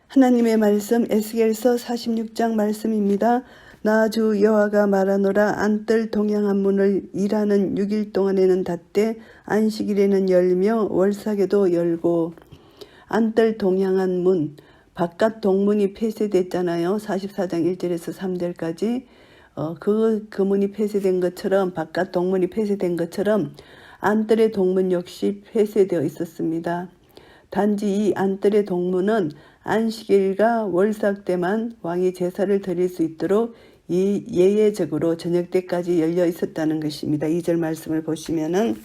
하나님의 말씀 에스겔서 46장 말씀입니다. 나 주 여호와가 말하노라. 안뜰 동양한 문을 일하는 6일 동안에는 닫되 안식일에는 열며 월삭에도 열고. 안뜰 동양한 문, 바깥 동문이 폐쇄됐잖아요. 44장 1절에서 3절까지 그 문이 폐쇄된 것처럼, 바깥 동문이 폐쇄된 것처럼 안뜰의 동문 역시 폐쇄되어 있었습니다. 단지 이 안뜰의 동문은 안식일과 월삭 때만 왕이 제사를 드릴 수 있도록 예외적으로 저녁 때까지 열려 있었다는 것입니다. 2절 말씀을 보시면은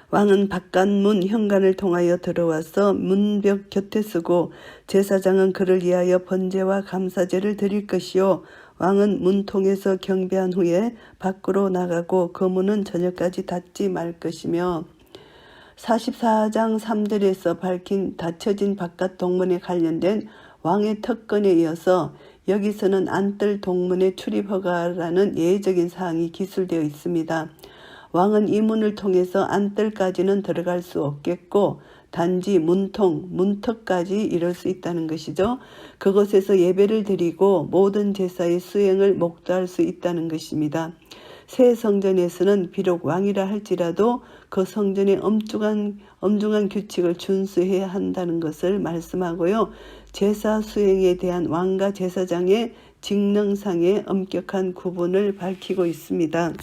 왕은 바깥문 현관을 통하여 들어와서 문벽 곁에 서고 제사장은 그를 위하여 번제와 감사제를 드릴 것이요 왕은 문통에서 경배한 후에 밖으로 나가고 그 문은 저녁까지 닫지 말 것이며. 44장 3절에서 밝힌 닫혀진 바깥 동문에 관련된 왕의 특권에 이어서 여기서는 안뜰 동문의 출입 허가라는 예외적인 사항이 기술되어 있습니다. 왕은 이 문을 통해서 안뜰까지는 들어갈 수 없겠고 단지 문턱까지 이룰 수 있다는 것이죠. 그곳에서 예배를 드리고 모든 제사의 수행을 목도할 수 있다는 것입니다. 새 성전에서는 비록 왕이라 할지라도 그 성전의 엄중한 규칙을 준수해야 한다는 것을 말씀하고요. 제사 수행에 대한 왕과 제사장의 직능상의 엄격한 구분을 밝히고 있습니다.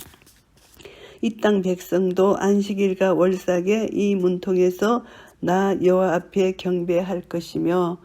이 땅 백성도 안식일과 월삭에 이 문통에서 나 여호와 앞에 경배할 것이며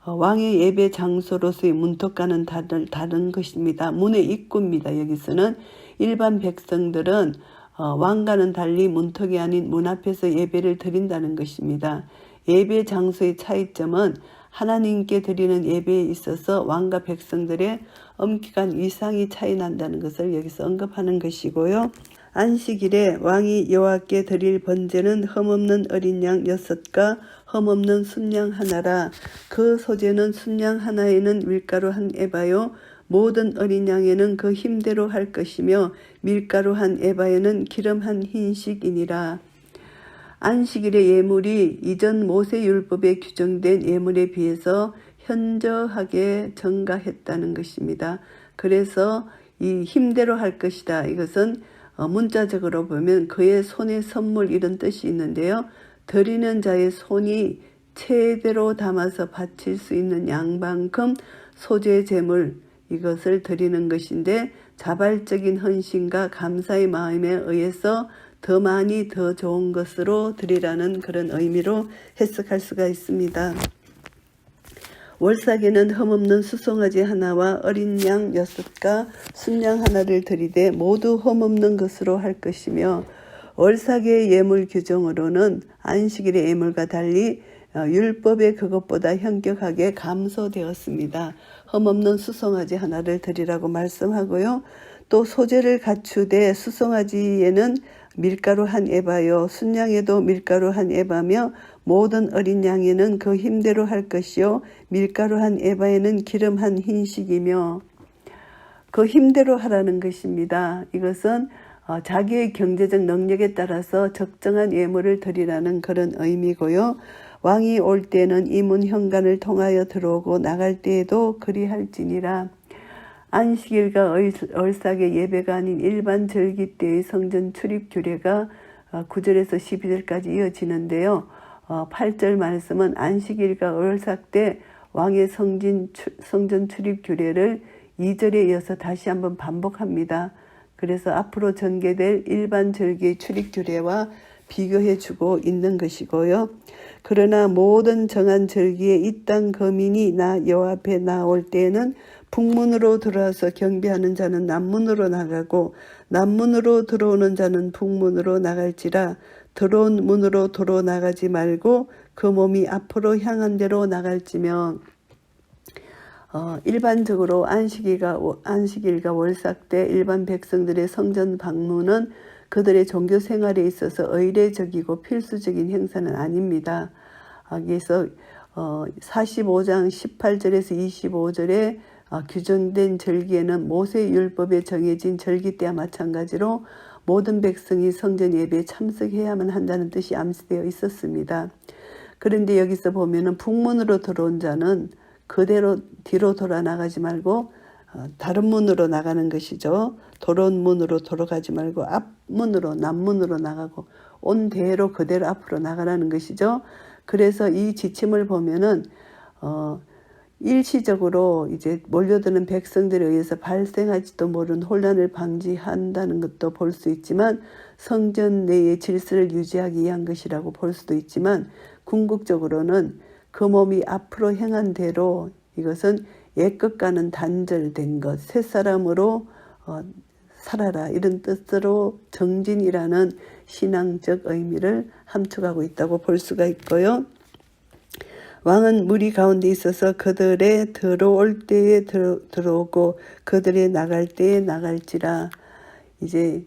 왕의 예배 장소로서의 문턱과는 다른 것입니다. 문의 입구입니다. 여기서는 일반 백성들은 왕과는 달리 문턱이 아닌 문 앞에서 예배를 드린다는 것입니다. 예배 장소의 차이점은 하나님께 드리는 예배에 있어서 왕과 백성들의 엄격한 위상이 차이 난다는 것을 여기서 언급하는 것이고요. 안식일에 왕이 여호와께 드릴 번제는 흠없는 어린 양 6과 흠없는 순양 하나라. 그 소재는 순양 하나에는 밀가루 한 에바요 모든 어린 양에는 그 힘대로 할 것이며 밀가루 한 에바에는 기름 한 흰식이니라. 안식일의 예물이 이전 모세율법에 규정된 예물에 비해서 현저하게 증가했다는 것입니다. 그래서 이 힘대로 할 것이다. 이것은 문자적으로 보면 그의 손에 선물 이런 뜻이 있는데요. 드리는 자의 손이 최대로 담아서 바칠 수 있는 양만큼 소재 제물 이것을 드리는 것인데 자발적인 헌신과 감사의 마음에 의해서 더 많이 더 좋은 것으로 드리라는 그런 의미로 해석할 수가 있습니다. 월삭에는 흠없는 수송아지 하나와 어린 양 6과 순양 하나를 드리되 모두 흠없는 것으로 할 것이며 월삭의 예물 규정으로는 안식일의 예물과 달리 율법의 그것보다 현격하게 감소되었습니다. 흠없는 수송아지 하나를 드리라고 말씀하고요. 또 소재를 갖추되 수송아지에는 밀가루 한 에바요 순양에도 밀가루 한 에바며 모든 어린 양에는 그 힘대로 할 것이요 밀가루 한 에바에는 기름 한 흰식이며. 그 힘대로 하라는 것입니다. 이것은 자기의 경제적 능력에 따라서 적정한 예물을 드리라는 그런 의미고요. 왕이 올 때는 이 문 현관을 통하여 들어오고 나갈 때에도 그리할지니라. 안식일과 월삭의 예배가 아닌 일반 절기 때의 성전 출입 규례가 9절에서 12절까지 이어지는데요. 8절 말씀은 안식일과 월삭 때 왕의 성전 출입 규례를 2절에 이어서 다시 한번 반복합니다. 그래서 앞으로 전개될 일반 절기의 출입 규례와 비교해주고 있는 것이고요. 그러나 모든 정한 절기에 이 땅 거민이 나 여호와 앞에 나올 때에는 북문으로 들어와서 경배하는 자는 남문으로 나가고 남문으로 들어오는 자는 북문으로 나갈지라. 들어온 문으로 도로 나가지 말고 그 몸이 앞으로 향한 대로 나갈지며. 일반적으로 안식일과 월삭 때 일반 백성들의 성전 방문은 그들의 종교 생활에 있어서 의례적이고 필수적인 행사는 아닙니다. 그래서 45장 18절에서 25절에 규정된 절기에는 모세율법에 정해진 절기 때와 마찬가지로 모든 백성이 성전 예배에 참석해야만 한다는 뜻이 암시되어 있었습니다. 그런데 여기서 보면은 북문으로 들어온 자는 그대로 뒤로 돌아 나가지 말고 다른 문으로 나가는 것이죠. 돌아온 문으로 돌아가지 말고 앞문으로 남문으로 나가고 온 대로 그대로 앞으로 나가라는 것이죠. 그래서 이 지침을 보면은 일시적으로 이제 몰려드는 백성들에 의해서 발생할지도 모르는 혼란을 방지한다는 것도 볼 수 있지만 성전 내의 질서를 유지하기 위한 것이라고 볼 수도 있지만 궁극적으로는 그 몸이 앞으로 행한 대로 이것은 옛것과는 단절된 것, 새 사람으로 살아라 이런 뜻으로 정진이라는 신앙적 의미를 함축하고 있다고 볼 수가 있고요. 왕은 무리 가운데 있어서 그들의 들어올 때에 들어오고 그들의 나갈 때에 나갈지라. 이제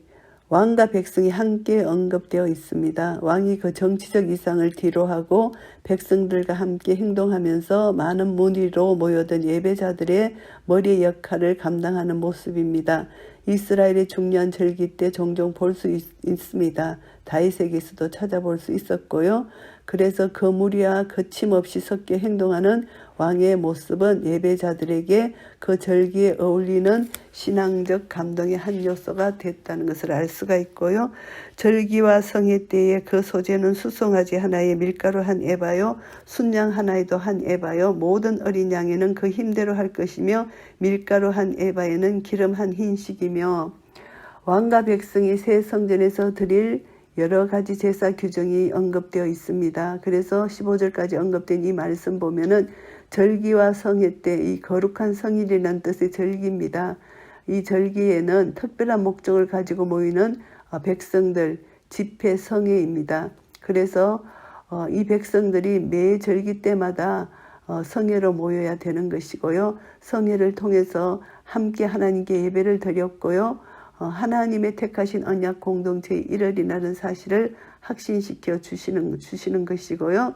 왕과 백성이 함께 언급되어 있습니다. 왕이 그 정치적 이상을 뒤로하고 백성들과 함께 행동하면서 많은 무리로 모여든 예배자들의 머리의 역할을 감당하는 모습입니다. 이스라엘의 중요한 절기 때 종종 볼 수 있습니다. 다윗에게서도 찾아볼 수 있었고요. 그래서 그 무리와 거침없이 섞여 행동하는 왕의 모습은 예배자들에게 그 절기에 어울리는 신앙적 감동의 한 요소가 됐다는 것을 알 수가 있고요. 절기와 성회 때에 그 소재는 수송아지 하나에 밀가루 한 에바요, 순양 하나에도 한 에바요, 모든 어린 양에는 그 힘대로 할 것이며 밀가루 한 에바에는 기름 한 흰식이며. 왕과 백성이 새 성전에서 드릴 여러 가지 제사 규정이 언급되어 있습니다. 그래서 15절까지 언급된 이 말씀 보면은 절기와 성회 때 이 거룩한 성일이라는 뜻의 절기입니다. 이 절기에는 특별한 목적을 가지고 모이는 백성들, 집회 성회입니다. 그래서 이 백성들이 매 절기 때마다 성회로 모여야 되는 것이고요. 성회를 통해서 함께 하나님께 예배를 드렸고요. 하나님의 택하신 언약 공동체의 일월이라는 사실을 확신시켜 주시는 것이고요.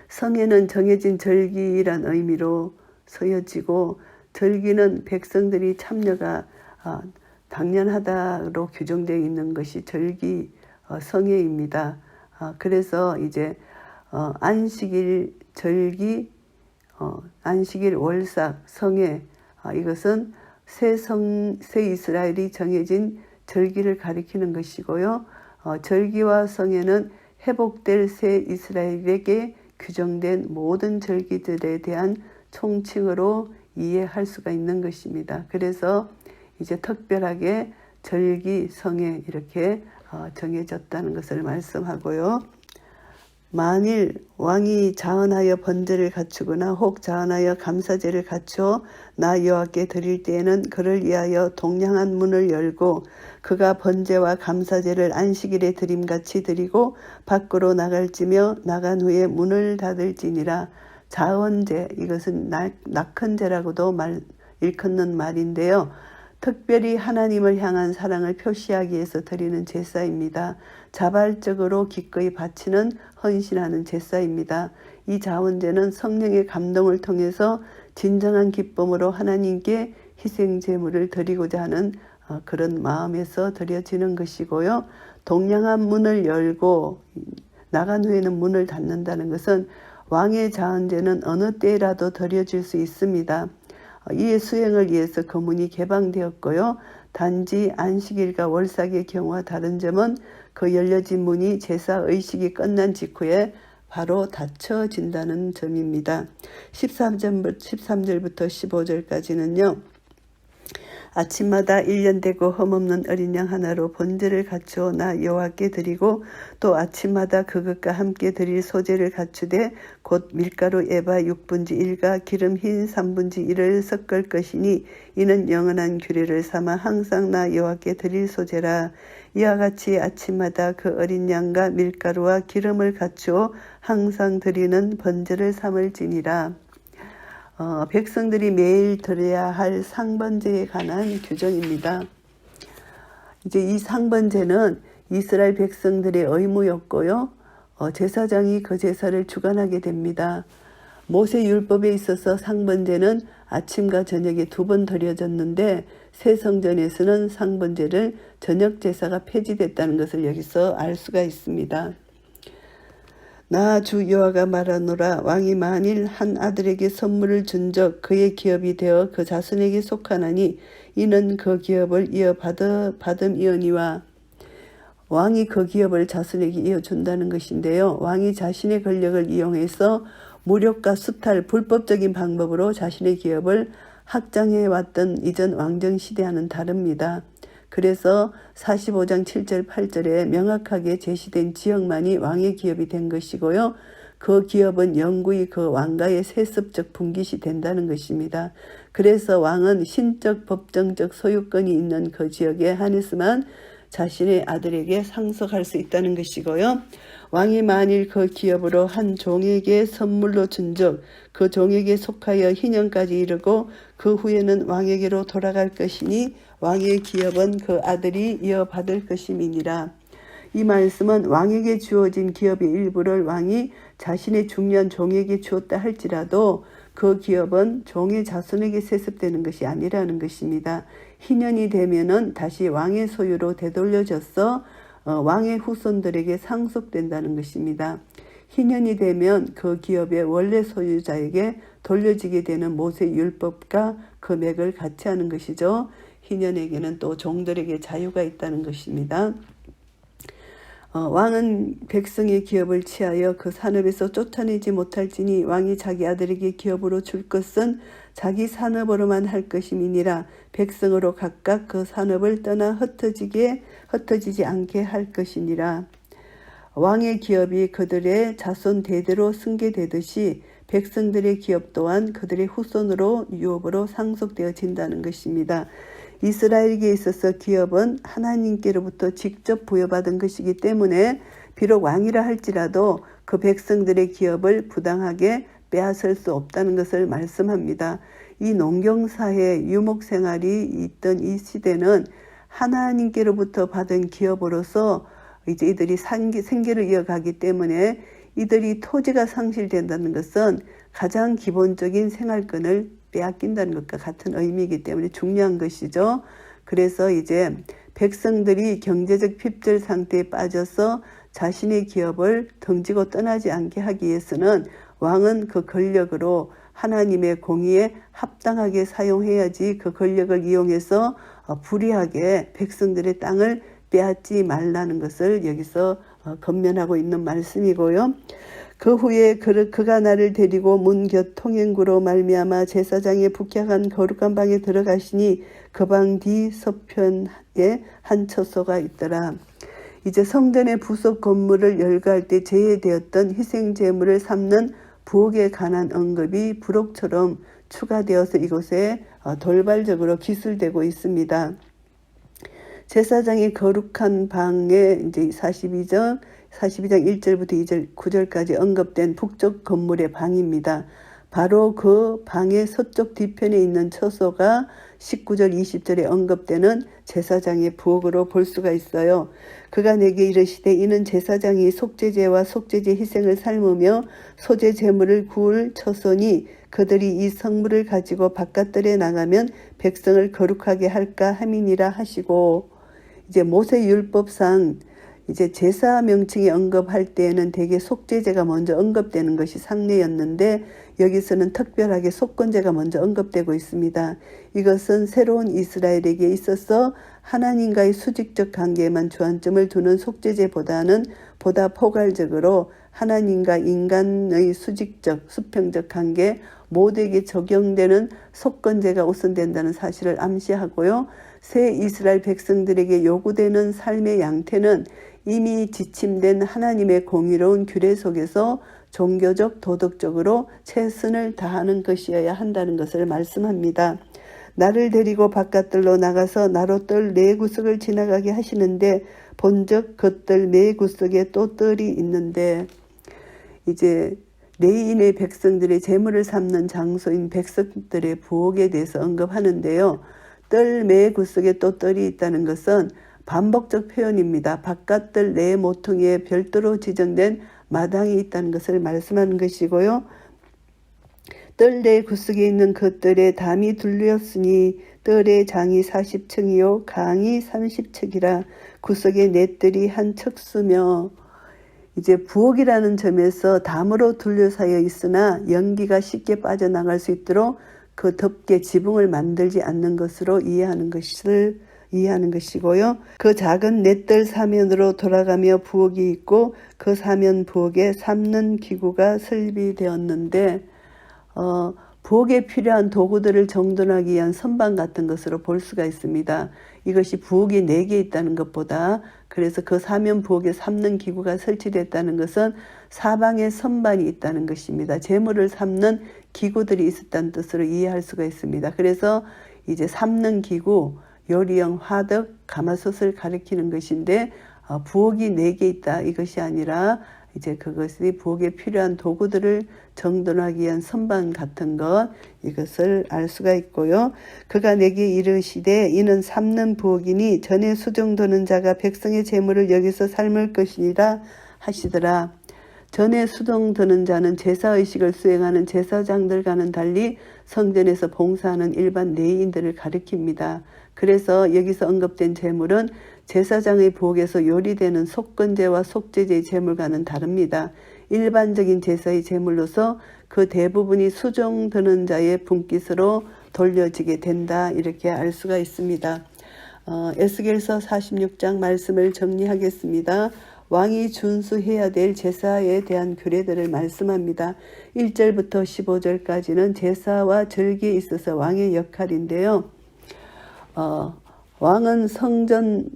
성회는 정해진 절기란 의미로 쓰여지고 절기는 백성들이 참여가 당연하다로 규정되어 있는 것이 절기 성회입니다. 그래서 이제 안식일 절기, 안식일 월삭 성회 이것은 새 이스라엘이 정해진 절기를 가리키는 것이고요. 절기와 성회는 회복될 새 이스라엘에게 규정된 모든 절기들에 대한 총칭으로 이해할 수가 있는 것입니다. 그래서 이제 특별하게 절기, 성회 이렇게 정해졌다는 것을 말씀하고요. 만일 왕이 자언하여 번제를 갖추거나 혹 자언하여 감사제를 갖추어 나 여호와께 드릴 때에는 그를 위하여 동량한 문을 열고 그가 번제와 감사제를 안식일에 드림같이 드리고 밖으로 나갈지며 나간 후에 문을 닫을지니라. 자언제 이것은 낙헌제라고도 일컫는 말인데요. 특별히 하나님을 향한 사랑을 표시하기 위해서 드리는 제사입니다. 자발적으로 기꺼이 바치는 헌신하는 제사입니다. 이 자원제는 성령의 감동을 통해서 진정한 기쁨으로 하나님께 희생 제물을 드리고자 하는 그런 마음에서 드려지는 것이고요. 동량한 문을 열고 나간 후에는 문을 닫는다는 것은 왕의 자원제는 어느 때라도 드려질 수 있습니다. 이의 수행을 위해서 그 문이 개방되었고요. 단지 안식일과 월삭의 경우와 다른 점은 그 열려진 문이 제사 의식이 끝난 직후에 바로 닫혀진다는 점입니다. 13절부터 15절까지는요. 아침마다 1년 되고 흠없는 어린 양 하나로 번제를 갖추어 나 여호와께 드리고 또 아침마다 그것과 함께 드릴 소제를 갖추되 곧 밀가루 에바 6분지 1과 기름 흰 3분지 1을 섞을 것이니 이는 영원한 규례를 삼아 항상 나 여호와께 드릴 소제라. 이와 같이 아침마다 그 어린 양과 밀가루와 기름을 갖추어 항상 드리는 번제를 삼을지니라. 백성들이 매일 드려야 할 상번제에 관한 규정입니다. 이제 이 상번제는 이스라엘 백성들의 의무였고요. 제사장이 그 제사를 주관하게 됩니다. 모세 율법에 있어서 상번제는 아침과 저녁에 2번 드려졌는데 새 성전에서는 상번제를 저녁 제사가 폐지됐다는 것을 여기서 알 수가 있습니다. 나 주 여호와가 말하노라. 왕이 만일 한 아들에게 선물을 준적 그의 기업이 되어 그 자손에게 속하나니 이는 그 기업을 받음이거니와. 왕이 그 기업을 자손에게 이어준다는 것인데요. 왕이 자신의 권력을 이용해서 무력과 수탈, 불법적인 방법으로 자신의 기업을 확장해왔던 이전 왕정시대와는 다릅니다. 그래서 45장 7절 8절에 명확하게 제시된 지역만이 왕의 기업이 된 것이고요. 그 기업은 영구히 그 왕가의 세습적 분깃이 된다는 것입니다. 그래서 왕은 신적 법정적 소유권이 있는 그 지역에 한해서만 자신의 아들에게 상속할 수 있다는 것이고요. 왕이 만일 그 기업으로 한 종에게 선물로 준적 그 종에게 속하여 희년까지 이르고 그 후에는 왕에게로 돌아갈 것이니 왕의 기업은 그 아들이 이어받을 것임이니라. 이 말씀은 왕에게 주어진 기업의 일부를 왕이 자신의 중요한 종에게 주었다 할지라도 그 기업은 종의 자손에게 세습되는 것이 아니라는 것입니다. 희년이 되면은 다시 왕의 소유로 되돌려져서 왕의 후손들에게 상속된다는 것입니다. 희년이 되면 그 기업의 원래 소유자에게 돌려지게 되는 모세 율법과 금액을 같이 하는 것이죠. 희년에게는 또 종들에게 자유가 있다는 것입니다. 왕은 백성의 기업을 취하여 그 산업에서 쫓아내지 못할지니 왕이 자기 아들에게 기업으로 줄 것은 자기 산업으로만 할 것임이니라. 백성으로 각각 그 산업을 떠나 흩어지지 않게 할 것이니라. 왕의 기업이 그들의 자손 대대로 승계되듯이 백성들의 기업 또한 그들의 후손으로 유업으로 상속되어진다는 것입니다. 이스라엘에게 있어서 기업은 하나님께로부터 직접 부여받은 것이기 때문에 비록 왕이라 할지라도 그 백성들의 기업을 부당하게 빼앗을 수 없다는 것을 말씀합니다. 이 농경사회 유목생활이 있던 이 시대는 하나님께로부터 받은 기업으로서 이제 이들이 생계를 이어가기 때문에 이들이 토지가 상실된다는 것은 가장 기본적인 생활권을 빼앗긴다는 것과 같은 의미이기 때문에 중요한 것이죠. 그래서 이제 백성들이 경제적 핍절 상태에 빠져서 자신의 기업을 던지고 떠나지 않게 하기 위해서는 왕은 그 권력으로 하나님의 공의에 합당하게 사용해야지 그 권력을 이용해서 불의하게 백성들의 땅을 빼앗지 말라는 것을 여기서 권면하고 있는 말씀이고요. 그 후에 그가 나를 데리고 문 곁 통행구로 말미암아 제사장의 북향한 거룩한 방에 들어가시니 그 방 뒤 서편에 한 처소가 있더라. 이제 성전의 부속 건물을 열거할 때 제외되었던 희생 제물을 삼는 부엌에 관한 언급이 부록처럼 추가되어서 이곳에 돌발적으로 기술되고 있습니다. 제사장의 거룩한 방에 이제 42장 1절부터 2절 9절까지 언급된 북쪽 건물의 방입니다. 바로 그 방의 서쪽 뒤편에 있는 처소가 19절 20절에 언급되는 제사장의 부엌으로 볼 수가 있어요. 그가 내게 이르시되 이는 제사장이 속죄제와 속죄제 희생을 삶으며 소제 제물을 구울 처소니 그들이 이 성물을 가지고 바깥들에 나가면 백성을 거룩하게 할까 함이니라 하시고, 이제 모세율법상 이제 제사 명칭이 언급할 때에는 대개 속죄제가 먼저 언급되는 것이 상례였는데 여기서는 특별하게 속건제가 먼저 언급되고 있습니다. 이것은 새로운 이스라엘에게 있어서 하나님과의 수직적 관계에만 주안점을 두는 속죄제보다는 보다 포괄적으로 하나님과 인간의 수직적, 수평적 관계 모두에게 적용되는 속건제가 우선된다는 사실을 암시하고요. 새 이스라엘 백성들에게 요구되는 삶의 양태는 이미 지침된 하나님의 공의로운 규례 속에서 종교적, 도덕적으로 최선을 다하는 것이어야 한다는 것을 말씀합니다. 나를 데리고 바깥들로 나가서 나로 뜰 네 구석을 지나가게 하시는데 본즉 그 뜰 네 구석에 또 뜰이 있는데, 이제 레위인의 백성들의 재물을 삼는 장소인 백성들의 부엌에 대해서 언급하는데요. 뜰 네 구석에 또 뜰이 있다는 것은 반복적 표현입니다. 바깥들 네 모퉁이에 별도로 지정된 마당이 있다는 것을 말씀하는 것이고요. 뜰 네 구석에 있는 그 뜰에 담이 둘렸으니 뜰의 장이 40층이요 강이 30층이라 구석에 네 뜰이 한 척수며, 이제 부엌이라는 점에서 담으로 둘러싸여 있으나 연기가 쉽게 빠져나갈 수 있도록 그 덮개 지붕을 만들지 않는 것으로 이해하는 것이고요. 그 작은 넷들 사면으로 돌아가며 부엌이 있고 그 사면 부엌에 삶는 기구가 설비되었는데 부엌에 필요한 도구들을 정돈하기 위한 선반 같은 것으로 볼 수가 있습니다. 이것이 부엌이 4개 있다는 것보다 그래서 그 사면 부엌에 삶는 기구가 설치됐다는 것은 사방에 선반이 있다는 것입니다. 재물을 삶는 기구들이 있었다는 뜻으로 이해할 수가 있습니다. 그래서 이제 삶는 기구, 요리형 화덕, 가마솥을 가리키는 것인데 부엌이 4개 있다 이것이 아니라 이제 그것이 부엌에 필요한 도구들을 정돈하기 위한 선반 같은 것 이것을 알 수가 있고요. 그가 내게 이르시되 이는 삶는 부엌이니 전에 수종드는 자가 백성의 재물을 여기서 삶을 것이니라 하시더라. 전에 수종드는 자는 제사의식을 수행하는 제사장들과는 달리 성전에서 봉사하는 일반 내인들을 가리킵니다. 그래서 여기서 언급된 제물은 제사장의 부엌에서 요리되는 속건제와 속죄제의 제물과는 다릅니다. 일반적인 제사의 제물로서 그 대부분이 수종드는 자의 분깃으로 돌려지게 된다 이렇게 알 수가 있습니다. 에스겔서 46장 말씀을 정리하겠습니다. 왕이 준수해야 될 제사에 대한 규례들을 말씀합니다. 1절부터 15절까지는 제사와 절기에 있어서 왕의 역할인데요. 왕이 성전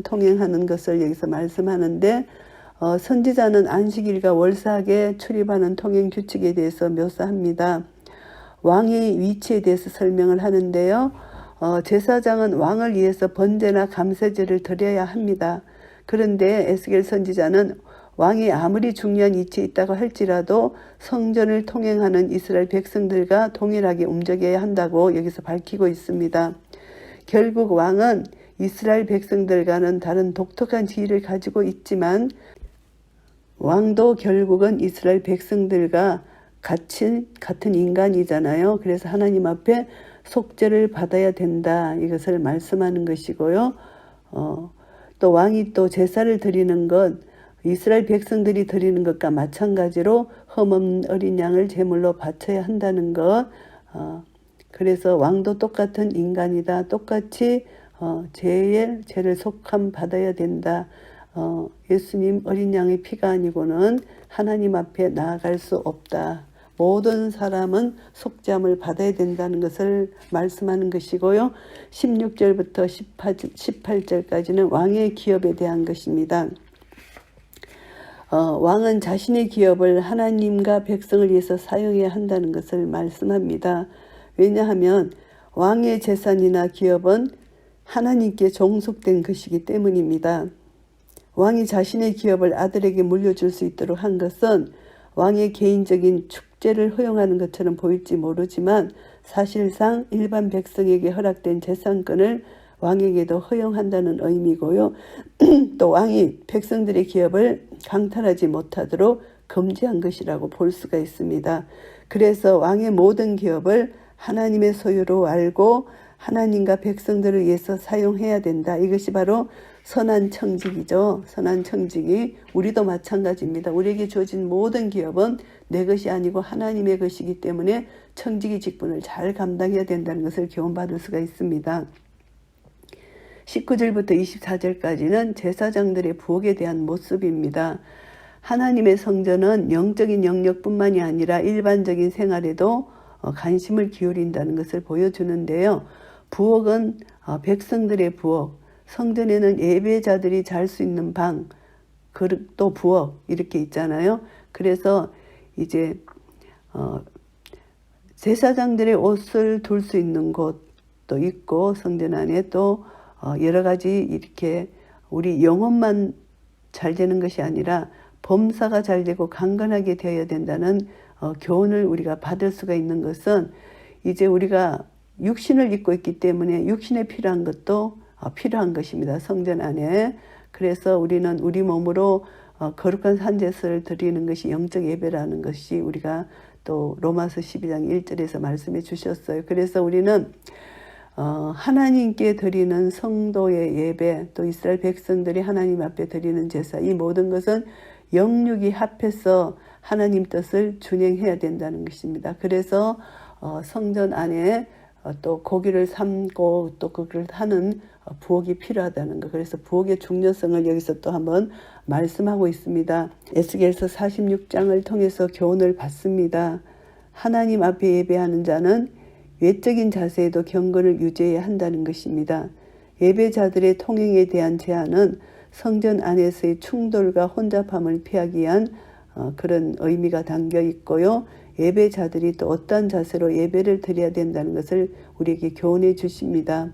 통행하는 것을 여기서 말씀하는데 선지자는 안식일과 월삭에 출입하는 통행 규칙에 대해서 묘사합니다. 왕의 위치에 대해서 설명을 하는데요. 제사장은 왕을 위해서 번제나 감세제를 드려야 합니다. 그런데 에스겔 선지자는 왕이 아무리 중요한 위치에 있다고 할지라도 성전을 통행하는 이스라엘 백성들과 동일하게 움직여야 한다고 여기서 밝히고 있습니다. 결국 왕은 이스라엘 백성들과는 다른 독특한 지위를 가지고 있지만 왕도 결국은 이스라엘 백성들과 같은 인간이잖아요. 그래서 하나님 앞에 속죄를 받아야 된다 이것을 말씀하는 것이고요. 또 왕이 또 제사를 드리는 것 이스라엘 백성들이 드리는 것과 마찬가지로 흠없는 어린 양을 제물로 바쳐야 한다는 것. 그래서 왕도 똑같은 인간이다. 똑같이 죄를 속함 받아야 된다. 예수님 어린 양의 피가 아니고는 하나님 앞에 나아갈 수 없다. 모든 사람은 속죄함을 받아야 된다는 것을 말씀하는 것이고요. 16절부터 18절까지는 왕의 기업에 대한 것입니다. 왕은 자신의 기업을 하나님과 백성을 위해서 사용해야 한다는 것을 말씀합니다. 왜냐하면 왕의 재산이나 기업은 하나님께 종속된 것이기 때문입니다. 왕이 자신의 기업을 아들에게 물려줄 수 있도록 한 것은 왕의 개인적인 축제를 허용하는 것처럼 보일지 모르지만 사실상 일반 백성에게 허락된 재산권을 왕에게도 허용한다는 의미고요. 또 왕이 백성들의 기업을 강탈하지 못하도록 금지한 것이라고 볼 수가 있습니다. 그래서 왕의 모든 기업을 하나님의 소유로 알고 하나님과 백성들을 위해서 사용해야 된다. 이것이 바로 선한 청직이죠. 선한 청직이 우리도 마찬가지입니다. 우리에게 주어진 모든 기업은 내 것이 아니고 하나님의 것이기 때문에 청직의 직분을 잘 감당해야 된다는 것을 교훈받을 수가 있습니다. 19절부터 24절까지는 제사장들의 부엌에 대한 모습입니다. 하나님의 성전은 영적인 영역뿐만이 아니라 일반적인 생활에도 관심을 기울인다는 것을 보여주는데요. 부엌은 백성들의 부엌, 성전에는 예배자들이 잘 수 있는 방, 또 부엌 이렇게 있잖아요. 그래서 이제 제사장들의 옷을 둘 수 있는 곳도 있고 성전 안에 또 여러 가지 이렇게 우리 영혼만 잘 되는 것이 아니라 범사가 잘 되고 강건하게 되어야 된다는 교훈을 우리가 받을 수가 있는 것은 이제 우리가 육신을 입고 있기 때문에 육신에 필요한 것도 필요한 것입니다. 성전 안에. 그래서 우리는 우리 몸으로 거룩한 산제사를 드리는 것이 영적 예배라는 것이 우리가 또 로마서 12장 1절에서 말씀해 주셨어요. 그래서 우리는 하나님께 드리는 성도의 예배, 또 이스라엘 백성들이 하나님 앞에 드리는 제사, 이 모든 것은 영육이 합해서 하나님 뜻을 준행해야 된다는 것입니다. 그래서 성전 안에 또 고기를 삶고 또 그걸 하는 부엌이 필요하다는 것. 그래서 부엌의 중요성을 여기서 또 한번 말씀하고 있습니다. 에스겔서 46장을 통해서 교훈을 받습니다. 하나님 앞에 예배하는 자는 외적인 자세에도 경건을 유지해야 한다는 것입니다. 예배자들의 통행에 대한 제한은 성전 안에서의 충돌과 혼잡함을 피하기 위한 그런 의미가 담겨 있고요. 예배자들이 또 어떤 자세로 예배를 드려야 된다는 것을 우리에게 교훈해 주십니다.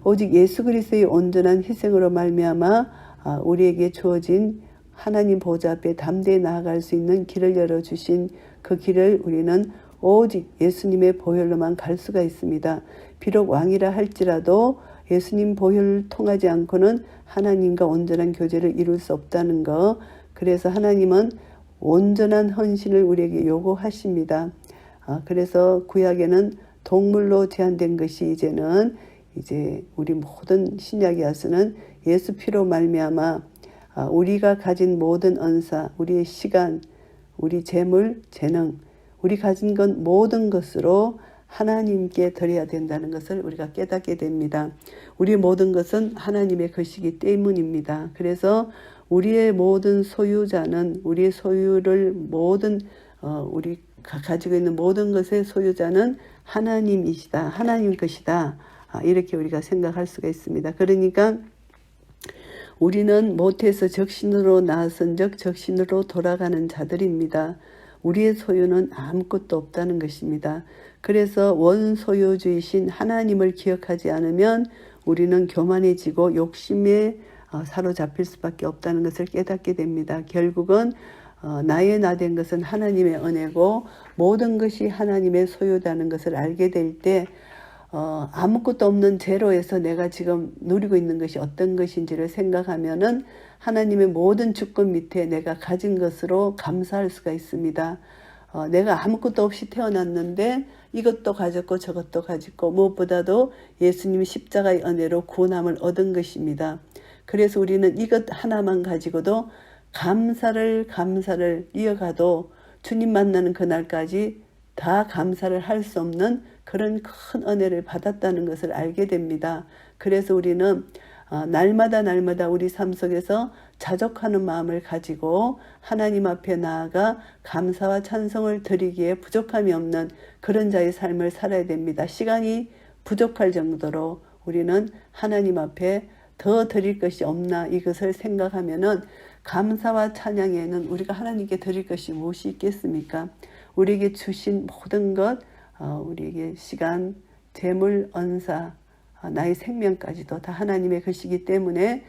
오직 예수 그리스도의 온전한 희생으로 말미암아 우리에게 주어진 하나님 보좌 앞에 담대히 나아갈 수 있는 길을 열어주신 그 길을 우리는 오직 예수님의 보혈로만 갈 수가 있습니다. 비록 왕이라 할지라도 예수님 보혈을 통하지 않고는 하나님과 온전한 교제를 이룰 수 없다는 것. 그래서 하나님은 온전한 헌신을 우리에게 요구하십니다. 그래서 구약에는 동물로 제한된 것이 이제는 우리 모든 신약에 와서는 예수 피로 말미암아 우리가 가진 모든 언사, 우리의 시간, 우리 재물, 재능, 우리 가진 것 모든 것으로 하나님께 드려야 된다는 것을 우리가 깨닫게 됩니다. 우리 모든 것은 하나님의 것이기 때문입니다. 그래서 우리의 모든 소유자는 우리의 소유를 모든 우리가 가지고 있는 모든 것의 소유자는 하나님이시다. 하나님 것이다. 이렇게 우리가 생각할 수가 있습니다. 그러니까 우리는 못해서 적신으로 나선 적 적신으로 돌아가는 자들입니다. 우리의 소유는 아무것도 없다는 것입니다. 그래서 원소유주이신 하나님을 기억하지 않으면 우리는 교만해지고 욕심에 사로잡힐 수밖에 없다는 것을 깨닫게 됩니다. 결국은 나의 나된 것은 하나님의 은혜고 모든 것이 하나님의 소유다는 것을 알게 될 때 아무것도 없는 제로에서 내가 지금 누리고 있는 것이 어떤 것인지를 생각하면은 하나님의 모든 주권 밑에 내가 가진 것으로 감사할 수가 있습니다. 내가 아무것도 없이 태어났는데 이것도 가졌고 저것도 가졌고 무엇보다도 예수님이 십자가의 은혜로 구원함을 얻은 것입니다. 그래서 우리는 이것 하나만 가지고도 감사를 이어가도 주님 만나는 그날까지 다 감사를 할 수 없는 그런 큰 은혜를 받았다는 것을 알게 됩니다. 그래서 우리는 날마다 우리 삶 속에서 자족하는 마음을 가지고 하나님 앞에 나아가 감사와 찬송을 드리기에 부족함이 없는 그런 자의 삶을 살아야 됩니다. 시간이 부족할 정도로 우리는 하나님 앞에 더 드릴 것이 없나 이것을 생각하면은 감사와 찬양에는 우리가 하나님께 드릴 것이 무엇이 있겠습니까? 우리에게 주신 모든 것, 우리에게 시간, 재물, 언사, 나의 생명까지도 다 하나님의 것이기 때문에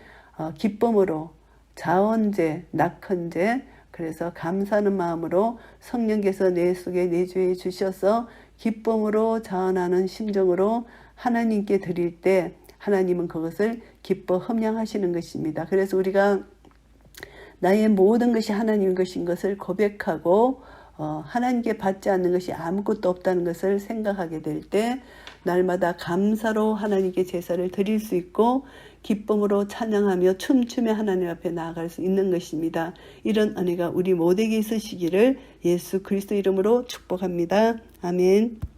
기쁨으로 자원제, 낙헌제, 그래서 감사하는 마음으로 성령께서 내 속에 내주해 주셔서 기쁨으로 자원하는 심정으로 하나님께 드릴 때 하나님은 그것을 기뻐 흠양하시는 것입니다. 그래서 우리가 나의 모든 것이 하나님 것인 것을 고백하고 하나님께 받지 않는 것이 아무것도 없다는 것을 생각하게 될 때 날마다 감사로 하나님께 제사를 드릴 수 있고 기쁨으로 찬양하며 춤추며 하나님 앞에 나아갈 수 있는 것입니다. 이런 은혜가 우리 모두에게 있으시기를 예수 그리스도 이름으로 축복합니다. 아멘.